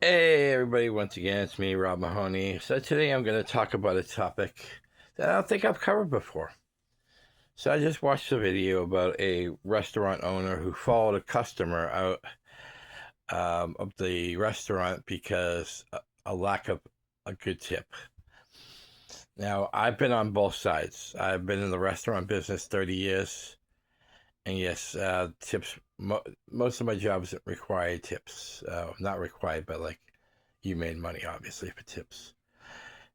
Hey everybody, once again, it's me, Rob Mahoney. So today I'm going to talk about a topic that I don't think I've covered before. So I just watched a video about a restaurant owner who followed a customer out of the restaurant because a lack of a good tip. Now, I've been on both sides. I've been in the restaurant business 30 years. And yes, tips, most of my jobs require tips. Not required, but like you made money, obviously, for tips.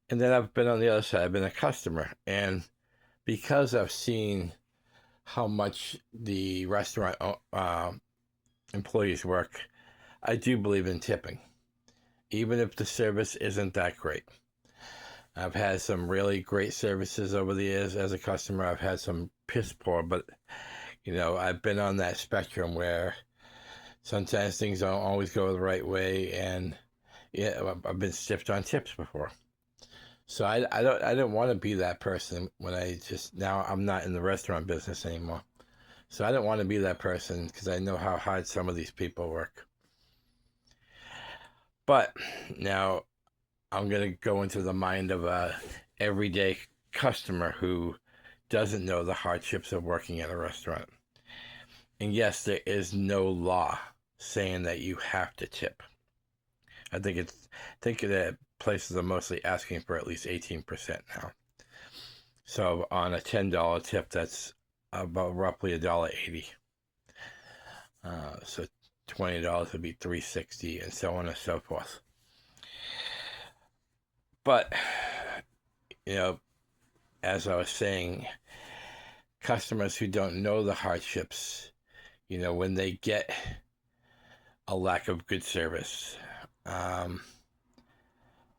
And then I've been on the other side. I've been a customer, and because I've seen how much the restaurant employees work, I do believe in tipping, even if the service isn't that great. I've had some really great services over the years as a customer. I've had some piss poor, but I've been on that spectrum where sometimes things don't always go the right way, and yeah, I've been stiffed on tips before. So I didn't want to be that person when now I'm not in the restaurant business anymore. So I didn't want to be that person because I know how hard some of these people work. But now I'm going to go into the mind of a everyday customer who doesn't know the hardships of working at a restaurant. And yes, there is no law saying that you have to tip. I think that places are mostly asking for at least 18% now. So on a $10 tip, that's about roughly $1.80. So $20 would be $3.60, and so on and so forth. But you know, as I was saying, customers who don't know the hardships, when they get a lack of good service, um,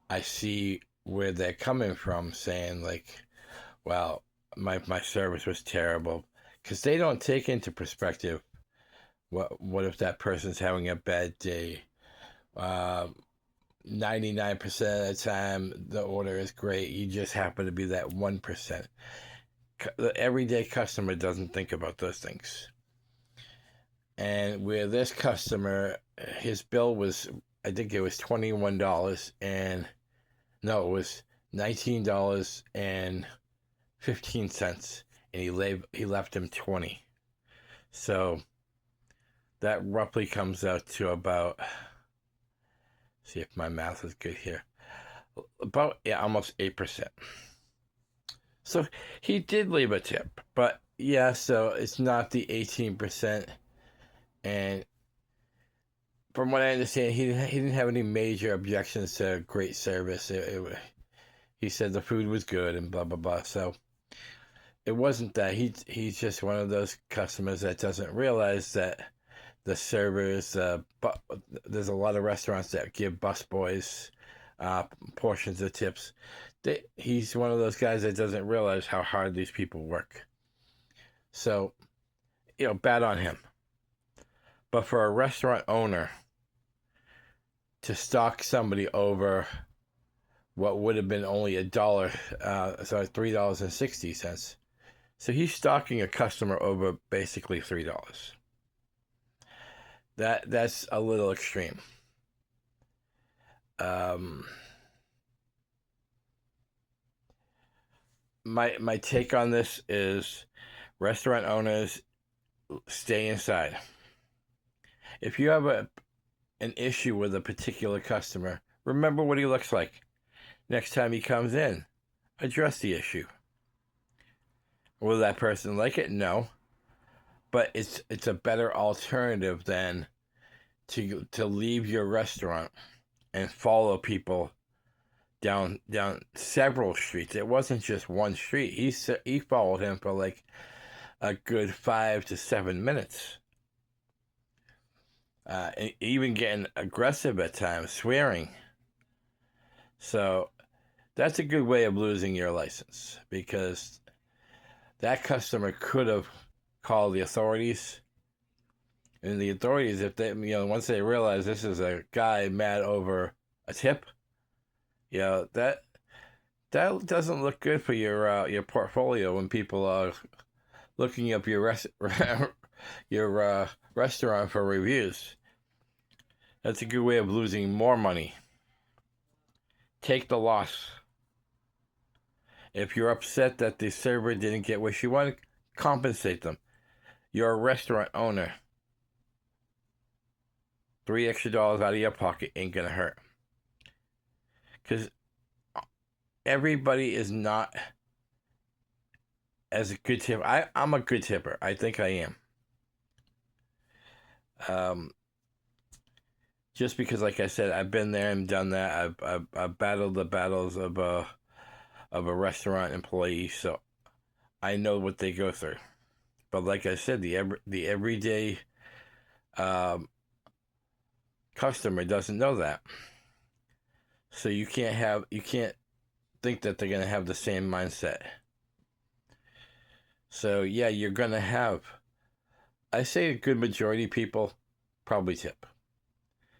I see where they're coming from, saying like, "Well, my service was terrible," because they don't take into perspective what if that person's having a bad day. 99% of the time the order is great, you just happen to be that 1%. The everyday customer doesn't think about those things. And where this customer, his bill was, I think it was $21, and no, it was $19.15, and he left him 20. So that roughly comes out to about, see if my math is good here, about, yeah, almost 8%. So he did leave a tip, but yeah, so it's not the 18%. And from what I understand, he didn't have any major objections to great service. He said the food was good and blah blah blah. So it wasn't that he's just one of those customers that doesn't realize that the servers, but there's a lot of restaurants that give busboys portions of tips. He's one of those guys that doesn't realize how hard these people work. So, bad on him. But for a restaurant owner to stalk somebody over what would have been only $3.60. So he's stalking a customer over basically $3. That's a little extreme. Um, my take on this is restaurant owners, stay inside. If you have an issue with a particular customer, remember what he looks like. Next time he comes in, address the issue. Will that person like it? No. But it's a better alternative than to leave your restaurant and follow people down several streets. It wasn't just one street. He followed him for like a good 5 to 7 minutes, and even getting aggressive at times, swearing. So that's a good way of losing your license, because that customer could have called the authorities. And the authorities, if they, once they realize this is a guy mad over a tip, that doesn't look good for your portfolio when people are looking up your restaurant for reviews. That's a good way of losing more money. Take the loss. If you're upset that the server didn't get what you wanted, compensate them. You're a restaurant owner. $3 extra out of your pocket ain't gonna hurt. Because everybody is not as a good tipper. I'm a good tipper. I think I am. Just because, like I said, I've been there and done that. I've battled the battles of a restaurant employee, so I know what they go through. But like I said, the everyday customer doesn't know that, so you can't think that they're gonna have the same mindset. So yeah, you're gonna have, I say, a good majority of people probably tip.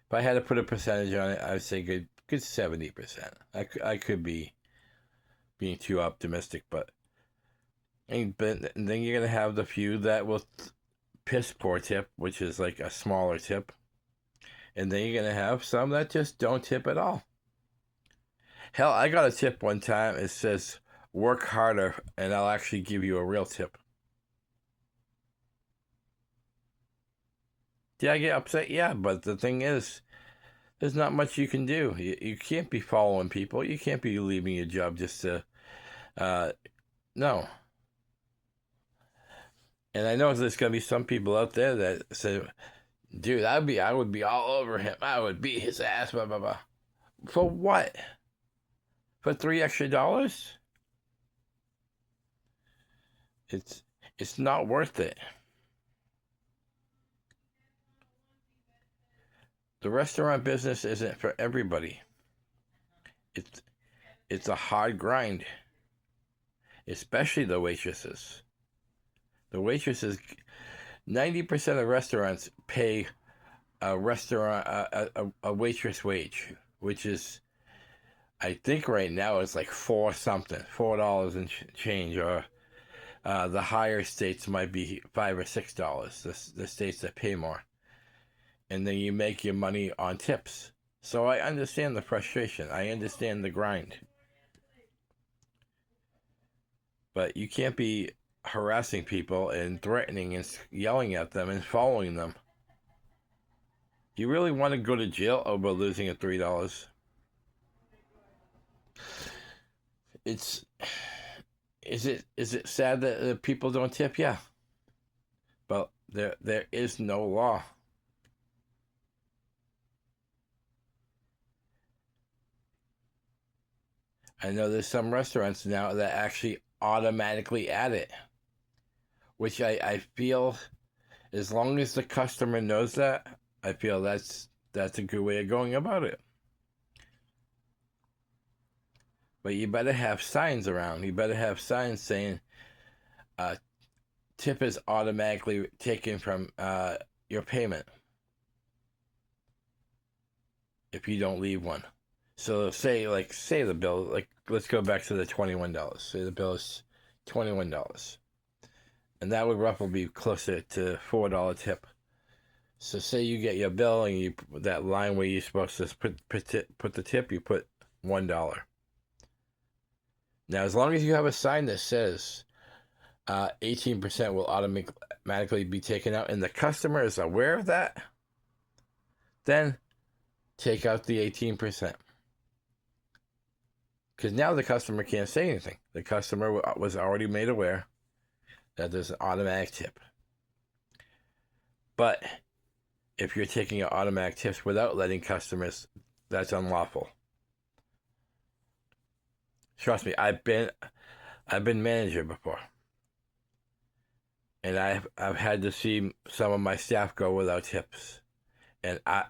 If I had to put a percentage on it, I would say good 70%. I could be being too optimistic, but then you're gonna have the few that will piss poor tip, which is like a smaller tip, and then you're gonna have some that just don't tip at all. Hell, I got a tip one time. It says, "Work harder, and I'll actually give you a real tip." Did I get upset? Yeah, but the thing is, there's not much you can do. You can't be following people. You can't be leaving your job just to, no. And I know there's gonna be some people out there that say, "Dude, I would be all over him. I would beat his ass." Blah blah blah. For what? For $3 extra? It's not worth it. The restaurant business isn't for everybody. It's a hard grind, especially the waitresses. The waitresses, 90% of restaurants pay a waitress wage, which is, I think right now it's like $4 and change, or the higher states might be $5 or $6. The states that pay more, and then you make your money on tips. So I understand the frustration. I understand the grind. But you can't be harassing people and threatening and yelling at them and following them. You really want to go to jail over losing a $3? Is it sad that people don't tip? Yeah, but there is no law. I know there's some restaurants now that actually automatically add it, which I feel, as long as the customer knows that, I feel that's a good way of going about it. But you better have signs around. You better have signs saying, tip is automatically taken from your payment if you don't leave one. So say the bill, like, let's go back to the $21. Say the bill is $21, and that would roughly be closer to $4 tip. So say you get your bill and you, that line where you're supposed to put the tip, you put $1. Now, as long as you have a sign that says 18% will automatically be taken out, and the customer is aware of that, then take out the 18%. Because now the customer can't say anything. The customer was already made aware that there's an automatic tip. But if you're taking out automatic tips without letting customers, that's unlawful. Trust me, I've been manager before, and I've had to see some of my staff go without tips, and I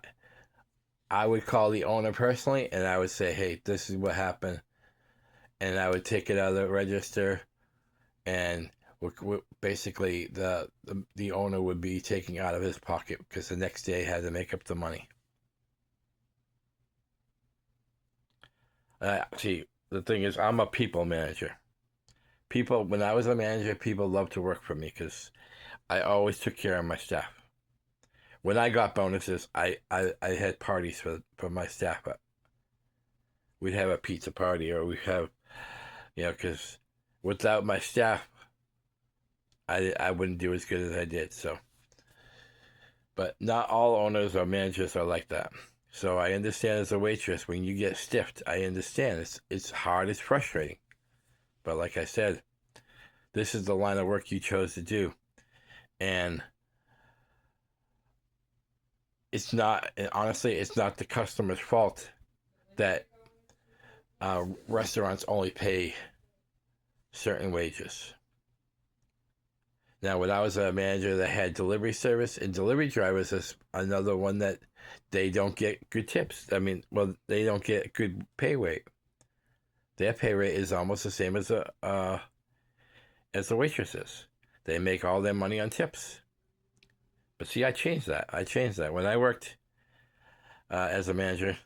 would call the owner personally, and I would say, "Hey, this is what happened," and I would take it out of the register, and basically the owner would be taking out of his pocket because the next day he had to make up the money. See, the thing is, I'm a people manager. When I was a manager, people loved to work for me because I always took care of my staff. When I got bonuses, I had parties for my staff. We'd have a pizza party, or we'd have, because without my staff, I wouldn't do as good as I did. So, but not all owners or managers are like that. So I understand as a waitress, when you get stiffed, I understand it's hard, it's frustrating. But like I said, this is the line of work you chose to do, and honestly, it's not the customer's fault that restaurants only pay certain wages. Now, when I was a manager that had delivery service, and delivery drivers is another one that they don't get good tips. I mean, well, they don't get good pay rate. Their pay rate is almost the same as the waitresses. They make all their money on tips. But see, I changed that. When I worked as a manager,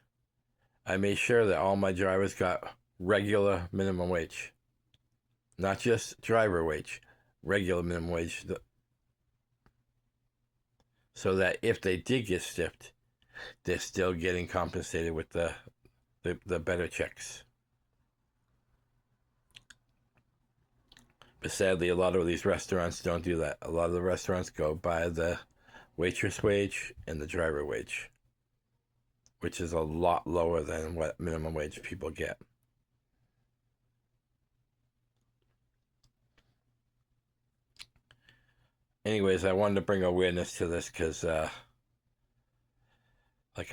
I made sure that all my drivers got regular minimum wage, not just driver wage, regular minimum wage, so that if they did get stiffed, they're still getting compensated with the better checks. But sadly, a lot of these restaurants don't do that. A lot of the restaurants go by the waitress wage and the driver wage, which is a lot lower than what minimum wage people get. Anyways, I wanted to bring awareness to this because, like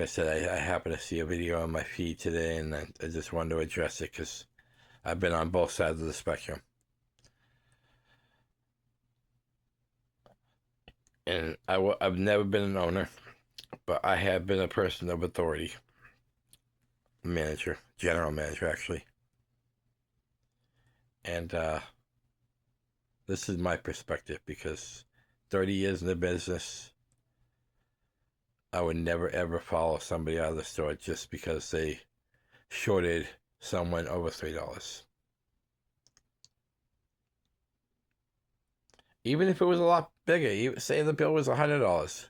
I said, I happened to see a video on my feed today, and I just wanted to address it because I've been on both sides of the spectrum. And I've never been an owner, but I have been a person of authority, manager, general manager, actually. And this is my perspective, because 30 years in the business, I would never ever follow somebody out of the store just because they shorted someone over $3. Even if it was a lot bigger, say the bill was $100.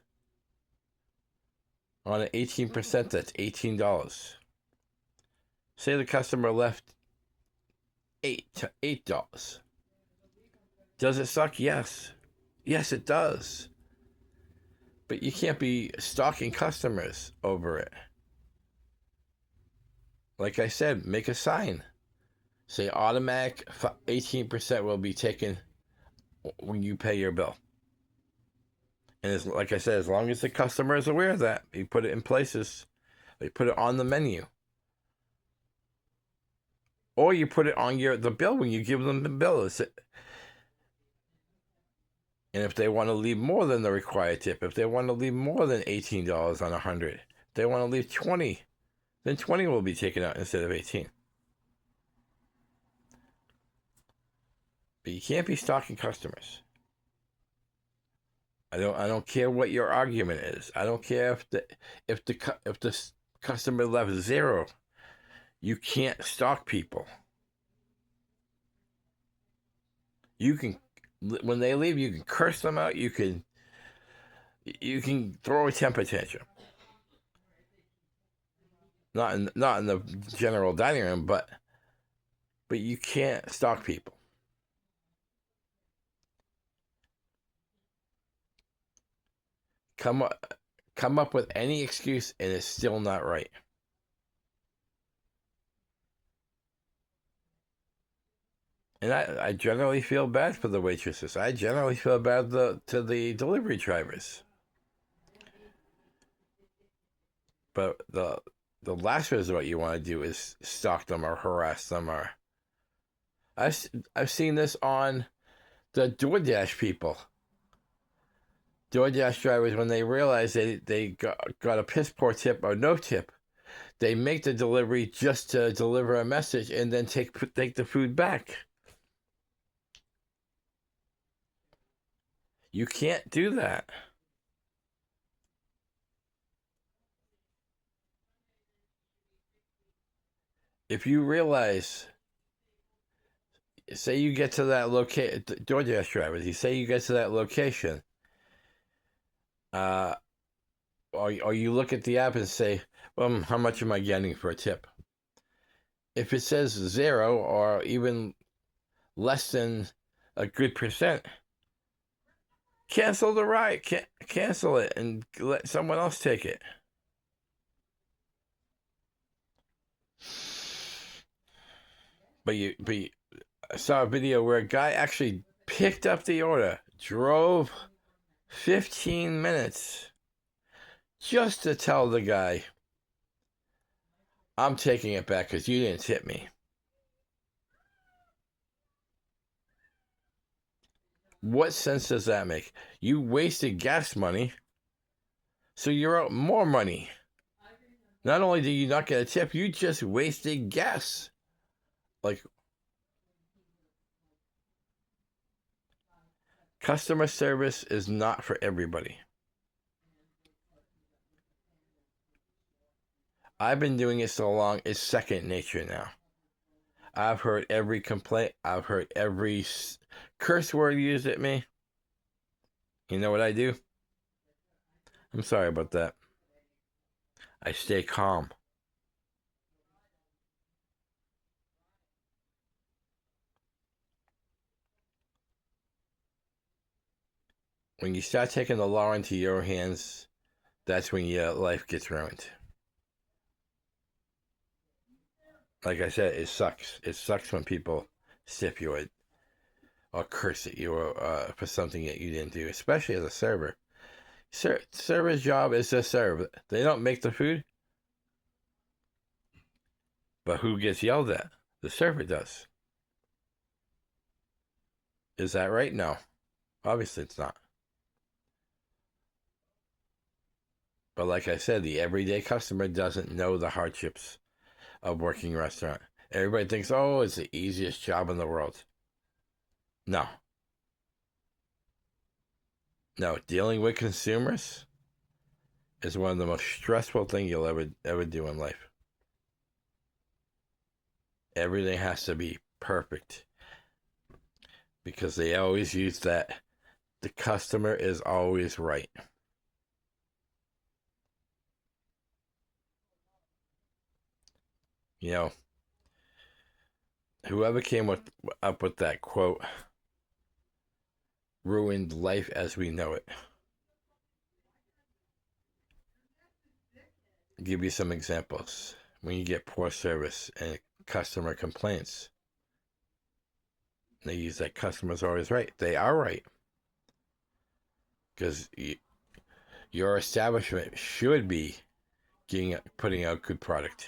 On an 18%, that's $18. Say the customer left $8. Does it suck? Yes. Yes, it does. But you can't be stalking customers over it. Like I said, make a sign. Say automatic 18% will be taken when you pay your bill. And like I said, as long as the customer is aware of that, you put it in places. You put it on the menu. Or you put it on the bill when you give them the bill. And if they want to leave more than the required tip, if they want to leave more than $18 on 100, if they want to leave 20, then 20 will be taken out instead of 18. But you can't be stalking customers. I don't care what your argument is. I don't care if the customer left 0. You can't stalk people. You can, when they leave, you can curse them out. You can throw a temper tantrum. Not in the general dining room, but you can't stalk people. Come up with any excuse, and it's still not right. And I generally feel bad for the waitresses. I generally feel bad to the delivery drivers. But the last resort you want to do is stalk them or harass them. Or I've seen this on the DoorDash people. DoorDash drivers, when they realize they got a piss poor tip or no tip, they make the delivery just to deliver a message and then take the food back. You can't do that. If you realize, say you get to that location, DoorDash drivers, you say you get to that location, or you look at the app and say, well, how much am I getting for a tip? If it says 0 or even less than a good percent, cancel the ride, cancel it, and let someone else take it. But I saw a video where a guy actually picked up the order, drove 15 minutes just to tell the guy, I'm taking it back because you didn't tip me. What sense does that make? You wasted gas money, so you're out more money. Not only did you not get a tip, you just wasted gas. Like, customer service is not for everybody. I've been doing it so long, it's second nature now. I've heard every complaint. I've heard every curse word used at me. You know what I do? I'm sorry about that. I stay calm. When you start taking the law into your hands, that's when your life gets ruined. Like I said, it sucks. It sucks when people stiff you or curse at you for something that you didn't do, especially as a server. Server's job is to serve. They don't make the food. But who gets yelled at? The server does. Is that right? No. Obviously it's not. But like I said, the everyday customer doesn't know the hardships of working a restaurant. Everybody thinks, oh, it's the easiest job in the world. No. No, dealing with consumers is one of the most stressful things you'll ever do in life. Everything has to be perfect because they always use that the customer is always right. You know, whoever came up with that quote ruined life as we know it. I'll give you some examples. When you get poor service and customer complaints, they use that customer's always right. They are right. Because your establishment should be putting out good product.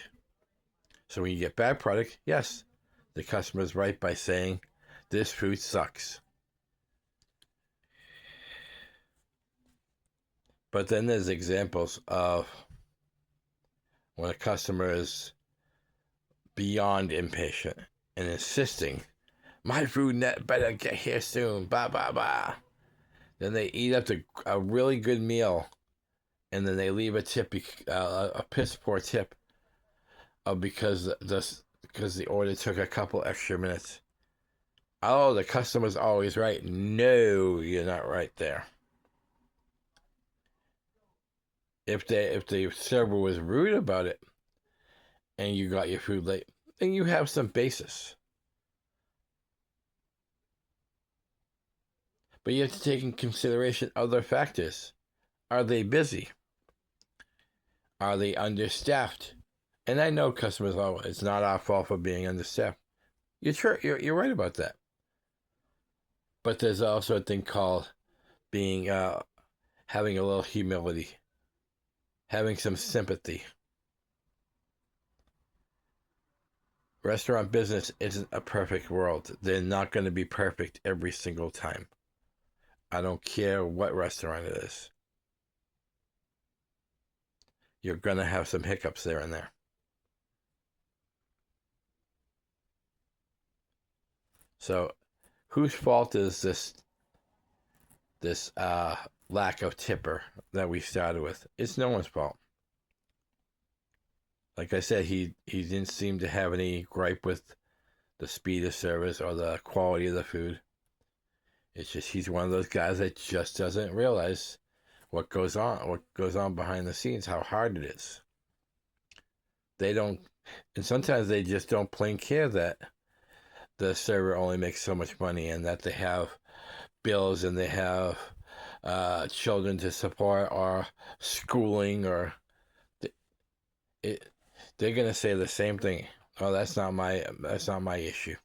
So when you get bad product, yes, the customer's right by saying, this food sucks. But then there's examples of when a customer is beyond impatient and insisting, my food net better get here soon, blah, blah, blah. Then they eat up a really good meal, and then they leave a tip, a piss poor tip, because the order took a couple extra minutes. Oh, the customer's always right. No, you're not right there. If the server was rude about it, and you got your food late, then you have some basis. But you have to take in consideration other factors. Are they busy? Are they understaffed? And I know customers, oh, it's not our fault for being understaffed. You're right about that. But there's also a thing called being having a little humility, having some sympathy. Restaurant business isn't a perfect world. They're not going to be perfect every single time. I don't care what restaurant it is. You're going to have some hiccups there and there. So, whose fault is this lack of tipper that we started with? It's no one's fault. Like I said, he didn't seem to have any gripe with the speed of service or the quality of the food. It's just he's one of those guys that just doesn't realize what goes on behind the scenes, how hard it is. They don't, and sometimes they just don't plain care that the server only makes so much money and that they have bills and they have children to support or schooling or they're gonna say the same thing. Oh, that's not my issue.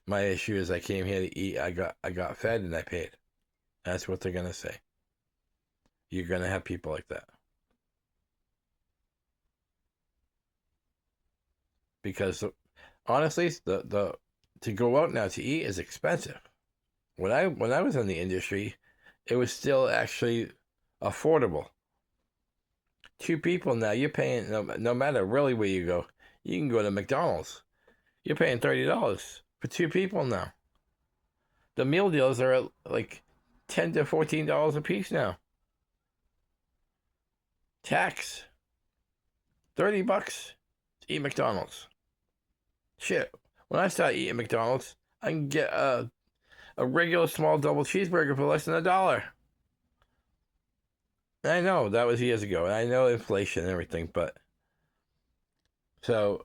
My issue is I came here to eat. I got fed and I paid. That's what they're gonna say. You're gonna have people like that because honestly, the to go out now to eat is expensive. When I was in the industry, it was still actually affordable. Two people now, you're paying no matter really where you go. You can go to McDonald's. You're paying $30 for two people now. The meal deals are at like $10 to $14 a piece now. Tax $30 to eat McDonald's. Shit, when I start eating McDonald's, I can get a regular small double cheeseburger for less than $1. I know that was years ago, and I know inflation and everything, but so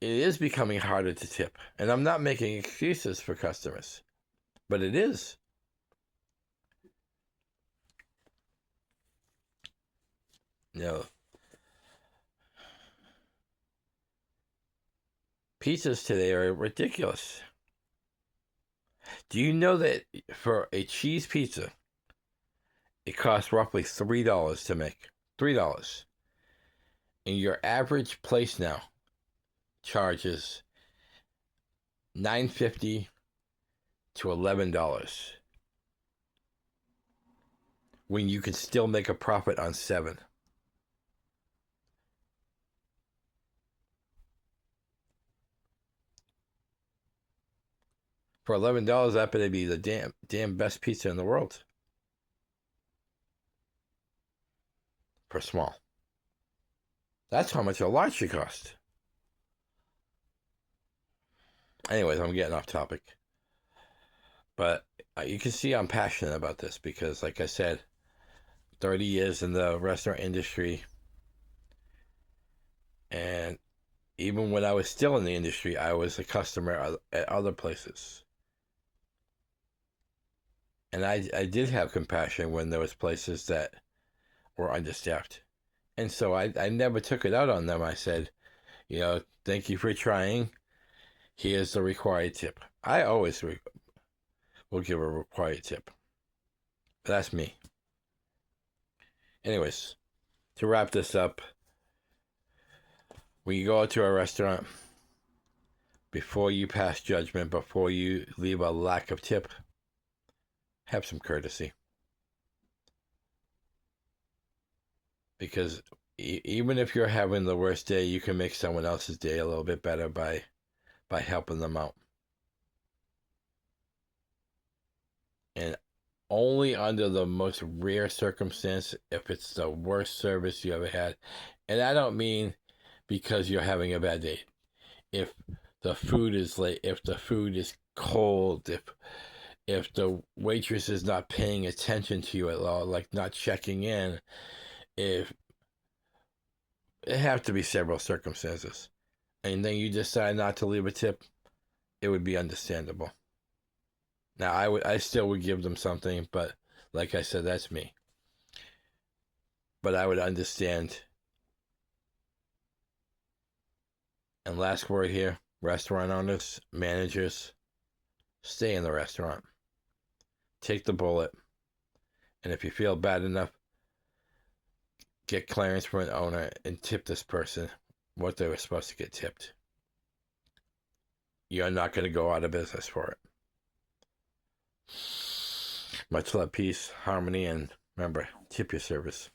it is becoming harder to tip. And I'm not making excuses for customers, but it is. You know, pizzas today are ridiculous. Do you know that for a cheese pizza, it costs roughly $3 to make? $3. And your average place now charges $9.50 to $11 when you can still make a profit on 7. For $11, that better be the damn best pizza in the world. For small. That's how much a large should cost. Anyways, I'm getting off topic. But you can see I'm passionate about this because, like I said, 30 years in the restaurant industry. And even when I was still in the industry, I was a customer at other places. And I did have compassion when there was places that were understaffed. And so I never took it out on them. I said, thank you for trying. Here's the required tip. I always will give a required tip. But that's me. Anyways, to wrap this up, when you go out to a restaurant, before you pass judgment, before you leave a lack of tip, have some courtesy. Because even if you're having the worst day, you can make someone else's day a little bit better by helping them out. And only under the most rare circumstance, if it's the worst service you ever had. And I don't mean because you're having a bad day. If the food is late, if the food is cold, if the waitress is not paying attention to you at all, like not checking in, if it have to be several circumstances, and then you decide not to leave a tip, it would be understandable. Now, I still would give them something, but like I said, that's me. But I would understand. And last word here, restaurant owners, managers, stay in the restaurant. Take the bullet. And if you feel bad enough, get clearance from an owner and tip this person what they were supposed to get tipped. You're not going to go out of business for it. Much love, peace, harmony, and remember, tip your service.